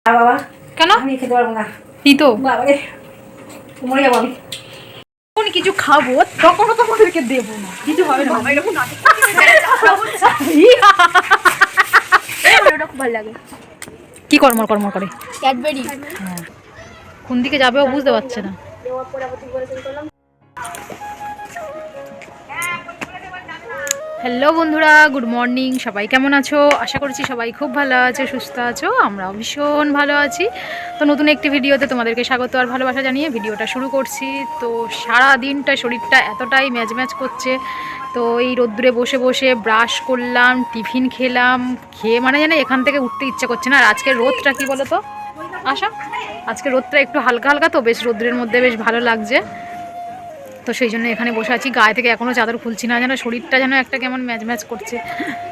বাবা কেন আমি খেতে পারবো না। এই তো বাবা রে মরে যাবো আমি। যখন কিছু খাবো তখনও তোমাদেরকে দেবো না, কিছু হবে না বাবা, এরকম না। ওটা খুব ভালো লাগে। কি কর্মর কর্মর করে ক্যাডবেরি। কোন দিকে যাবে ও বুঝতে পারছে না। হ্যালো বন্ধুরা, গুড মর্নিং। সবাই কেমন আছো? আশা করছি সবাই খুব ভালো আছে, সুস্থ আছো। আমরাও ভীষণ ভালো আছি। তো নতুন একটি ভিডিওতে তোমাদেরকে স্বাগত আর ভালোবাসা জানিয়ে ভিডিওটা শুরু করছি। তো সারা দিনটা শরীরটা এতটাই ম্যাজ ম্যাজ করছে। তো এই রোদ্দুরে বসে বসে ব্রাশ করলাম, টিফিন খেলাম, খেয়ে মানে জানে এখান থেকে উঠতে ইচ্ছে করছে না। আর আজকের রোদটা কি বলো তো আশা, আজকে রোদটা একটু হালকা হালকা, তো বেশ রোদ্রের মধ্যে বেশ ভালো লাগছে। তো সেই জন্য এখানে বসে আছি। গায়ে থেকে এখনও চাদর খুলছি না, যেন শরীরটা যেন একটা কেমন ম্যাচ ম্যাচ করছে।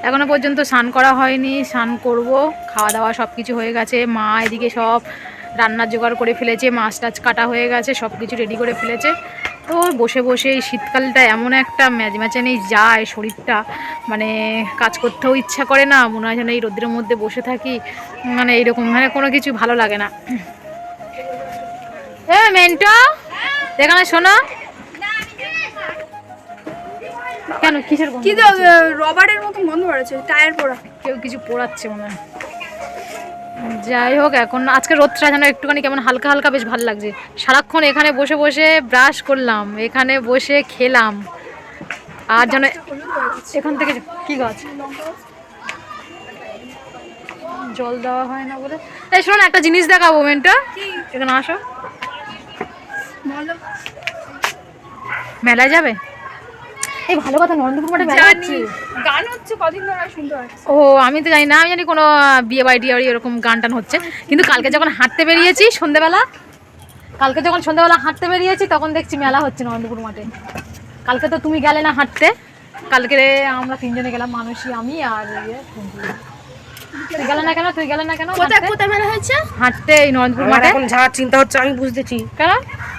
এখনও পর্যন্ত স্নান করা হয়নি, স্নান করব। খাওয়া দাওয়া সব কিছু হয়ে গেছে। মা এদিকে সব রান্নার জোগাড় করে ফেলেছে, মাছ টাছ কাটা হয়ে গেছে, সব কিছু রেডি করে ফেলেছে। তো বসে বসে এই শীতকালটা এমন একটা ম্যাচ ম্যাচানেই যায় শরীরটা, মানে কাজ করতেও ইচ্ছা করে না, মনে হয় যেন এই রোদ্রের মধ্যে বসে থাকি, মানে এইরকম, মানে কোনো কিছু ভালো লাগে না। মেন্টো এখানে শোনো। কেন কিসের গন্ধ? কি তো রবারের মতো গন্ধ বেরোচ্ছে, টায়ার পোড়া। কেউ কিছু পোড়াচ্ছে মনে হয়। যাই হোক, এখন আজকে রোদটা যেন একটুখানি কেমন হালকা হালকা, বেশ ভালো লাগছে। সারাক্ষণ এখানে বসে বসে ব্রাশ করলাম, এখানে বসে খেলাম, আর যেন এখান থেকে কি গাছ জল দেওয়া হয় না বলে। তাই শোনো না, একটা জিনিস দেখাবো। মেনটা এখানে আসো। মেলায় যাবে? এই ভালো কথা, নরেন্দ্রপুর মাঠে মেলা হচ্ছে। গান হচ্ছে, কদিন ধরে শুনতে পাচ্ছি। ও আমি তো জানি না, আমি জানি কোনো বিয়ে বাড়ি টিয়ে বাড়ি এরকম গান টান হচ্ছে। কিন্তু কালকে যখন হাঁটতে বেরিয়েছি সন্ধ্যেবেলা, হাঁটতে বেরিয়েছি তখন দেখছি মেলা হচ্ছে নরেন্দ্রপুর মাঠে। কালকে তো তুমি গেলে না হাঁটতে, কালকে আমরা তিনজনে গেলাম, মানসী, আমি আর তুই গেলে না কেন? কোথায় কোথায় মেলা হয়েছে? হাঁটতে এই নরেন্দ্রপুর আমার মাঠে। এখন যা চিন্তা হচ্ছে আমি বুঝতেছি। কেন?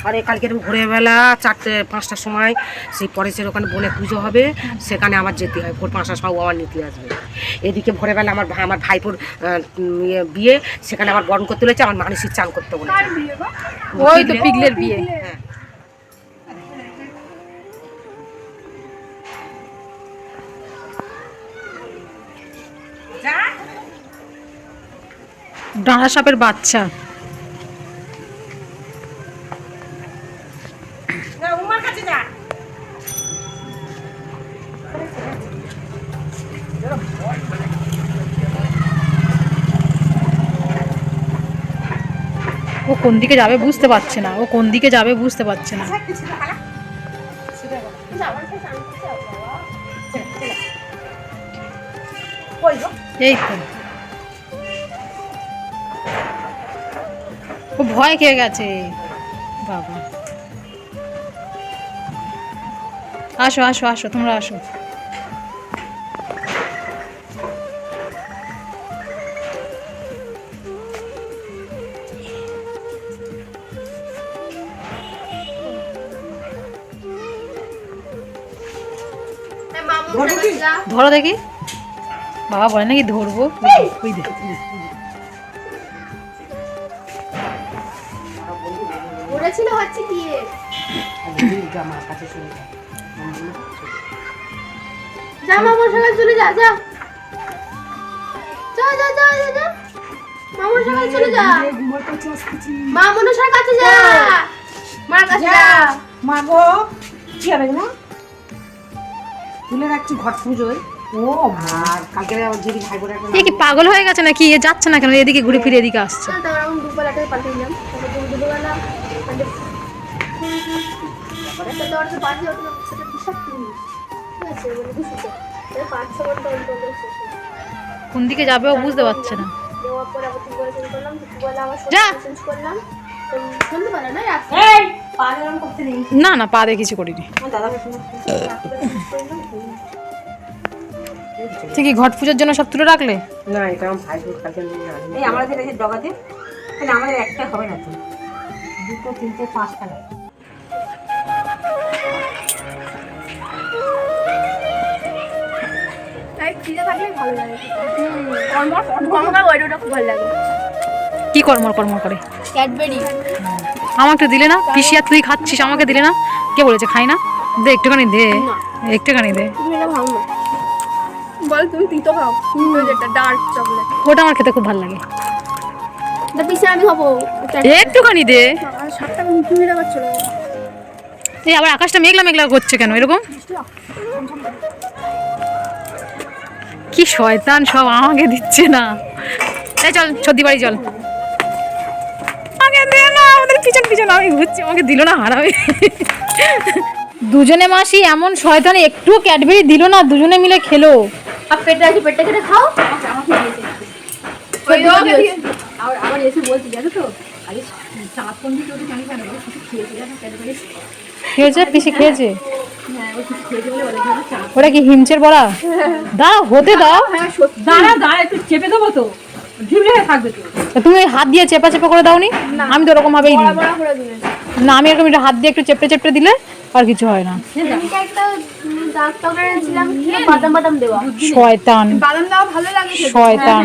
আরে কালকে ভোরবেলা 4-5টার সময় সেই পরেশের ওখানে বনে পুজো হবে, সেখানে আমার যেতে হয়। ভোর 5টার সময় ও আমার নিতে আসবে। এদিকে ভোরবেলা আমার ভাইপোর বিয়ে, সেখানে আমার বরণ করতে বলেছে, আমার মানসিক চান করতে বলেছে। কার বিয়ে গো? ওই তো পিগলের বিয়ে। হ্যাঁ। ডাঁড়া সাপের বাচ্চা। ও কোন দিকে যাবে বুঝতে পারছে না, এই তো ও ভয় খেয়ে গেছে বাবা। আসো আসো আসো, তোমরা আসো। ধরো দেখি। বাবা বলে নাকি ধরবো। ওই দেখো বলেছিল হচ্ছে কি যা মামার সঙ্গে চলে যা, যা যা যা যা যা যা মামার সঙ্গে চলে যা, মামুনের কাছে যা, মার কাছে যা। মা গো কি হবে না, তুলে রাখছি ঘট পুজোয়। ও আর কালকে যদি ভাইপোর এ কি পাগল হয়ে গেছে নাকি? এ যাচ্ছে না কেন? এদিকে ঘুরে ফিরে এদিকে আসছে। তারপর আমি দুবেলাটাকে পাল্টে দিলাম, দুবেলা কোন দিকে যাবে ও বুঝতে পারছে না। যা। না না, পা দিয়ে কিছু করিনি। ঠিক ঘট পুজোর জন্য সব তুলে রাখলে? না, এটা আমার ভাইপোর কাছে নিয়ে আসবে। এই আমাদের এই ডগাতে, তাহলে আমাদের একটা হবে না তো, 2, 3, 5টা লাগে। ভালো লাগে। খুব ভালো লাগে। কি কর্মর কর্মর করে? ক্যাডবেরি। আমাকে দিলে না, পিসি আর তুই খাচ্ছিস, আমাকে দিলে না। কে বলেছে খাই না? দে একটুখানি দে, না। একটুখানি দে। তুমি এটা খাও না। বল তুমি তিতো খাও। যেটা ডার্ক চকলেট। ওটা আমার খেতে খুব ভালো লাগে। এটা পিছে আমি খাবো। একটুখানি দে। আর সাতটা মিঠু মিঠা পাচ্ছ না। এই আবার আকাশটা মেঘলা মেঘলা করছে কেন এরকম? কি শয়তান সব, আমাকে দিচ্ছে না। এই চল সর্দি বাড়ি চল। আগে দে না, আমাদের পিছন পিছন আমি ঘুরছি, আমাকে দিল না, হারাবে। দুজনে মাসি এমন শয়তান, একটু ক্যাডবেরি দিল না, দুজনে মিলে খেলো। আর পেটে আছে, পেটটা কেটে খাও। আমাকে দিয়েছে। আবার এসে বলছি জানো তো, আরে চাঁদ পন্ডিত ওদের জানি কেন কিছু খেয়েছে জানো ক্যাডবেরি। খেয়েছে পিসি খেয়েছে? হ্যাঁ ও কিছু খেয়েছে বলে বলে ধরো চাঁদ। ওটা কি হিমচের বড়া? দাও হতে দাও। হ্যাঁ সত্যি। দাঁড়া একটু চেপে দেবো তো, ঢিমলে হয়ে থাকবে তো। তা তুমি ওই হাত দিয়ে চেপা চেপা করে দাওনি? আমি তো ওরকম ভাবেই দিই। বড়া বড়া করে দিলেন। না আমি এরকম একটু হাত দিয়ে একটু চেপটে চেপটে দিলে আর কিছু হয় না। এটা একটা ডার্ক চকলেট এনেছিলাম, বাদাম বাদাম দেওয়া। শয়তান বাদাম দেওয়া ভালো লাগে খেতে। শয়তান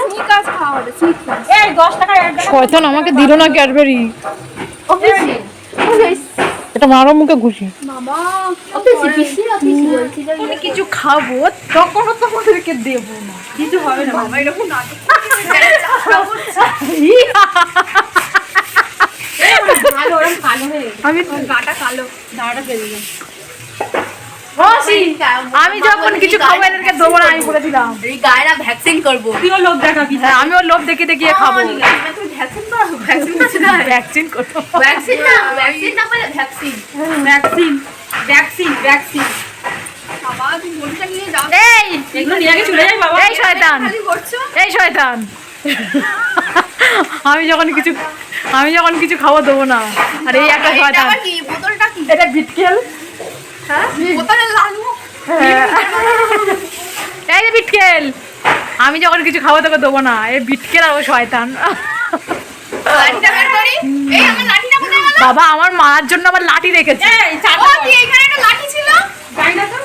স্নিকার্স খাওয়া হবে, স্নিকার্স। এই 10 টাকা এক শয়তান আমাকে দিল না ক্যাডবেরি। অফিসে। অফিস। এটা মারো মুখে ঘুষি। মামা অফিসে পিসি অফিসে বলছি যে আমি কিছু খাবো তখন তোমাদেরকে দেবো না, কিছু হবে না বাবা, এরকম নাটক ভালো ওরকম কালো হয়ে গেছে। আমি গাটা কালো, দাঁড়াটা ফেলে দিলাম। আমি যখন কিছু খাবো এদেরকে দেবো না, আমি বলে দিলাম। এই গায়রা ভ্যাকসিন করব। তুইও লোক দেখাবি। হ্যাঁ আমি ওর লোভ দেখে দেখিয়ে খাবো। তুমি ভ্যাকসিন করো, ভ্যাকসিন করছ না? ভ্যাকসিন করবো। ভ্যাকসিন না, ভ্যাকসিন না বলে ভ্যাকসিন। ভ্যাকসিন ভ্যাকসিন ভ্যাকসিন বাবা তুমি বলটা নিয়ে যাও। এই এগুলো নিয়ে আগে চলে যাই বাবা। এই শয়তান, খালি করছো। এই শয়তান, আমি যখন কিছু খাবো দেবো না। আর এই একটা এটা শয়তান। আবার কি বোতলটা কি? এটা বিটকেল। হ্যাঁ বোতলের লালু। এই যে বিটকেল, আমি যখন কিছু খাবো তোকে দেবো না। এই বিটকেল আর ও শয়তান। লাঠিটা বের করি। এই আমার লাঠিটা কোথায় গেল? বাবা আমার মারার জন্য আবার লাঠি রেখেছে। এই ও চাটা তুই এখানে একটা লাঠি ছিল। যাই না তো।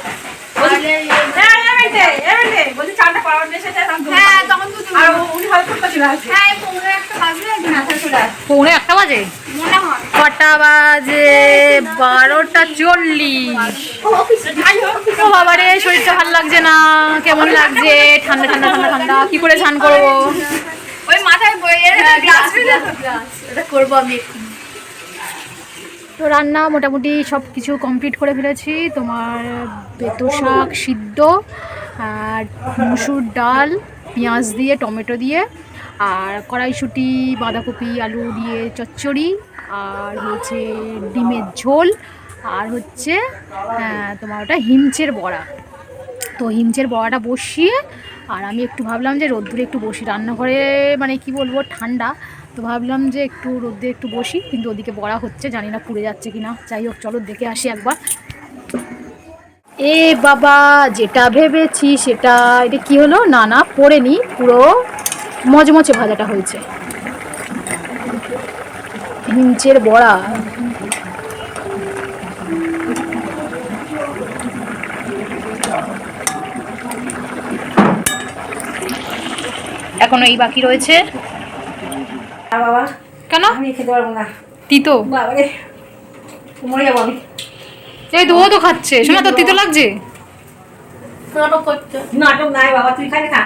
আরে এমনিতে বলছি চাটা পাওয়ার নেশে চাই আমি হ্যাঁ তখন তো আর উনি হয়তো করতে চলে আসে। হ্যাঁ পৌনে একটা বাজে মাথায় চলে আসে। 1:45 বাজে? মনে হয়। কটা বাজে? 12:40। ও অফিসে যাই হোক। ও বাবা রে, শরীরটা ভালো লাগছে না, কেমন লাগছে, ঠান্ডা ঠান্ডা ঠান্ডা ঠান্ডা, কি করে স্নান করবো? ওই মাথায় বইয়ের গ্লাস এটা করব আমি একটু। তো রান্না মোটামুটি সব কিছু কমপ্লিট করে ফেলেছি। তোমার বেতো শাক সিদ্ধ, আর মুসুর ডাল পেঁয়াজ দিয়ে টমেটো দিয়ে, আর কড়াইশুঁটি বাঁধাকপি আলু দিয়ে চচ্চড়ি, আর হচ্ছে ডিমের ঝোল, আর হচ্ছে তোমার ওটা হিমচের বড়া। তো হিমচের বড়াটা বসিয়ে, আর আমি একটু ভাবলাম যে রোদ্দুরে একটু বসি, রান্নাঘরে মানে কি বলবো ঠান্ডা, তো ভাবলাম যে একটু রোদ্দুরে একটু বসি, কিন্তু ওদিকে বড়া হচ্ছে, জানি না পুড়ে যাচ্ছে কি না। যাই হোক চলো দেখে আসি একবার। এ বাবা, যেটা ভেবেছি সেটা, এটা কি হলো? না না পড়েনি, পুরো মচমচে ভাজাটা হয়েছে। হিমচের বড়া এখনো এই বাকি রয়েছে। আর বাবা কেন? আমি খেতে পারবো না তিতো? বাবা রে, মরে যাবো আমি। এই তো ও তো খাচ্ছে, শোনা তো তিতো লাগছে। নাটক করতে। নাটক নাই বাবা, তুই খালি খা।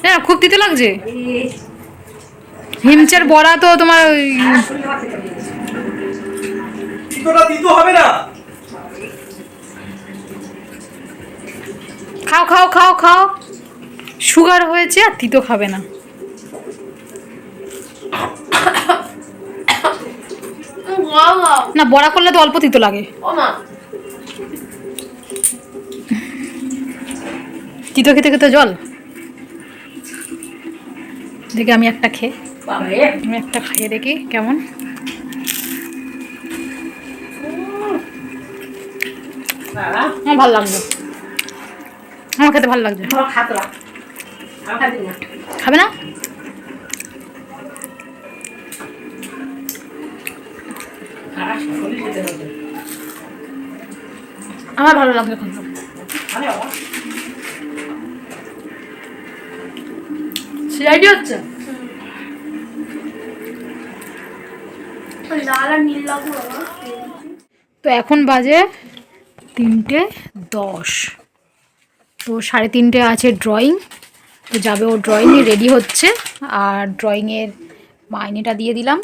হ্যাঁ খুব তিতো লাগছে। এই হিমচের বড়া তো তোমার ওই শরীর আমার খেতে লেগেছে। তিতোটা তিতো হবে না। খাও খাও খাও খাও, সুগার হয়েছে আর তিতো খাবে না। না বড়া করলে তো অল্প তিতো লাগে। ও মা তিতো খেতে খেতে জল। দেখি আমি একটা বাবা রে, খেয়ে দেখি কেমন। বাবা আমার ভালো লাগবে, আমার খেতে ভালো লাগছে। আমার খাতো না, আমার খাবি না। খাবে না? খারাপ শরীর খেতে হবে। আমার ভালো লাগছে খুব। আরে বাবা সে রেডি হচ্ছে লাল আর নীল লাগবে বাবা। তো এখন বাজে 3:10। তো 3:30 আছে ড্রয়িং। তো যাবে ও ড্রয়িংয়ে রেডি হচ্ছে। আর ড্রয়িংয়ের মাইনেটা দিয়ে দিলাম।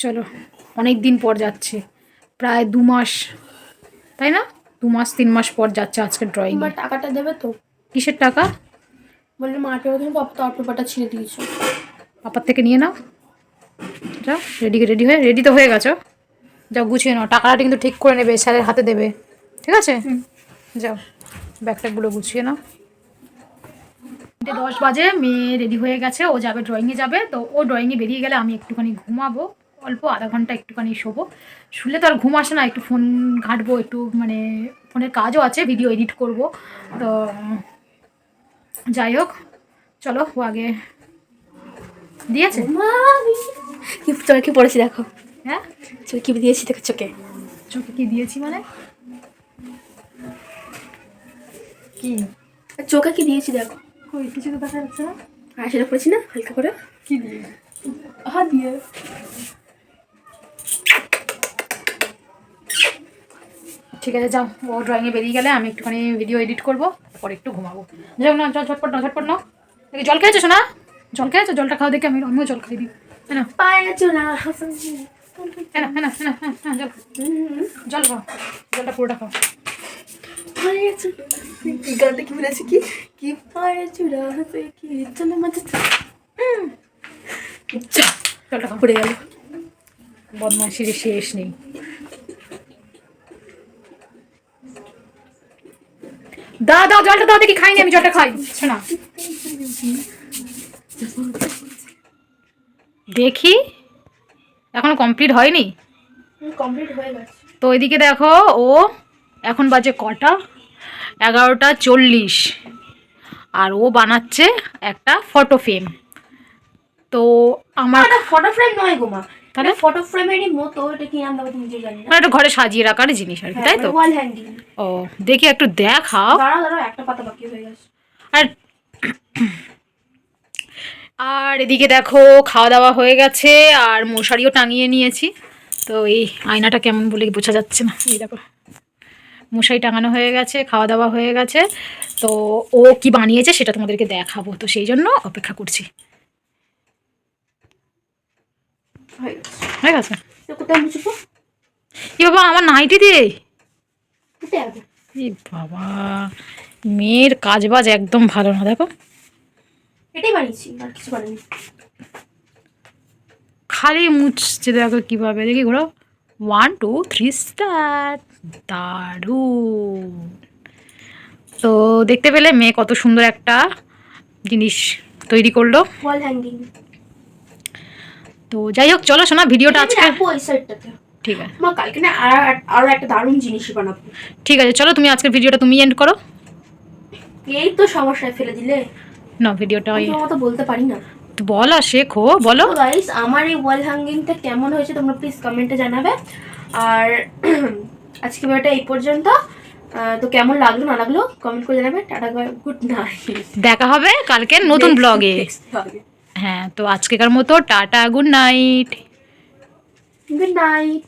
চলো, অনেক দিন পর যাচ্ছে, প্রায় 2 মাস, তাই না? 2 মাস 3 মাস পর যাচ্ছে আজকে ড্রয়িং। তোমার টাকাটা দেবে তো? কিসের টাকা? বললে মাঠে ওখানে পাপা তো আর পেপারটা ছিঁড়ে দিয়েছো। পাপার থেকে নিয়ে নাও। যাও, রেডি তো হয়ে গেছো, যাও গুছিয়ে নাও। টাকাটা কিন্তু ঠিক করে নেবে, স্যারের হাতে দেবে, ঠিক আছে? যাও, ব্যাগট্যাগুলো গুছিয়ে নাও। 10 বাজে, মেয়ে রেডি হয়ে গেছে, ও যাবে ড্রয়িংয়ে যাবে। তো ও ড্রয়িংয়ে বেরিয়ে গেলে আমি একটুখানি ঘুমাবো, অল্প আধা ঘন্টা একটুখানি শোবো। শুলে তো আর ঘুম আসে না, একটু ফোন ঘাঁটবো, একটু মানে ফোনের কাজও আছে, ভিডিও এডিট করব। তো যাই হোক, চলো, ও আগে দিয়েছে। কি তোর কি পড়েছি দেখো, হ্যাঁ, চোখে কি দিয়েছি দেখো, চোখে চোখে কি দিয়েছি মানে? কি চোখে কি দিয়েছি দেখো। কই, কিছু তো দেখা যাচ্ছে না। আর সেটা পড়েছি না হালকা করে, কি দিয়ে? হাত দিয়ে। ঠিক আছে, যাও, ও ড্রয়িংয়ে বেরিয়ে গেলে আমি একটুখানি ভিডিও এডিট করবো, পরে একটু ঘুমাবো। যাও না, জল ঝটপট নাও। দেখি জল খেয়েছো শোনা? জল খেয়েছো? জলটা খাও দেখে আমিও জল খাই দিই। হ্যাঁ না, পায়ে চুলা জল খাও, জলটা পুরোটা খাও। গানটা কি বলেছে, কি কি পায়ে চুলা কি চলে মাঝে জলটা খাও। পড়ে গেল। বদমাইশির শেষ নেই। দাও জলটা দাও দেখি, খাইনি আমি, জলটা খাই শোনা। দেখি, এখনো কমপ্লিট হয়নি। কমপ্লিট হয়ে গেছে। তো ওইদিকে দেখো, ও এখন বাজে কটা, 11:40, আর ও বানাচ্ছে একটা ফটো ফ্রেম। তো আমার ফটো ফ্রেম নয় গো মা, তাহলে ফটো ফ্রেমেরই মতো, এটা কি নাম দেবো তুমি নিজে জানি না। মানে একটা ঘরে সাজিয়ে রাখার জিনিস আর কি, তাই তো? Wall hanging. ও, দেখি একটু দেখাও। দাঁড়াও একটা পাতা বাকি হয়ে গেছে। আর আর এদিকে দেখো, খাওয়া দাওয়া হয়ে গেছে, আর মশারিও টাঙিয়ে নিয়েছি। তো এই আয়নাটা কেমন বলে বোঝা যাচ্ছে না, এই দেখো, মশারি টাঙানো হয়ে গেছে, খাওয়া দাওয়া হয়ে গেছে। তো ও কি বানিয়েছে সেটা তোমাদেরকে দেখাবো, তো সেই জন্য অপেক্ষা করছি। হয়ে গেছে? কোথায় মুছবো? এ বাবা, আমার নাইটি দিয়ে! কোথায় আছে? এ বাবা, মেয়ের কাজ বাজ একদম ভালো না, দেখো এটাই বানিয়েছি, আর কিছু বানাইনি। খালি মুছছে, দেখো কিভাবে, দেখি ঘোরো, 1 2 3 স্টার্ট। দারুণ! তো দেখতে পেলে মেয়ে কত সুন্দর একটা জিনিস তৈরি করলো। Wall hanging. তো যাই হোক, চলো শোনা, ভিডিওটা আজকে ওই সাইডটাতে। ঠিক আছে, মা কালকে না আরো একটা দারুণ জিনিস বানাবো। ঠিক আছে, চলো তুমি আজকের ভিডিওটা তুমি এন্ড করো। এই তো সমস্যায় ফেলে দিলে না, ভিডিওটা তোমার তো বলতে পারি না। বল, আর শেখো, বলো। তো গাইস, আমার এই ওয়াল হ্যাঙ্গিংটা কেমন হয়েছে তোমরা প্লিজ কমেন্টে জানাবে। আর আজকে ভিডিওটা এই পর্যন্ত। তো কেমন লাগলো না লাগলো কমেন্ট করে জানাবে। টাটা, গুড নাইট, দেখা হবে কালকে নতুন ব্লগে। হ্যাঁ, তো আজকেকার মতো tata, good night. Good night.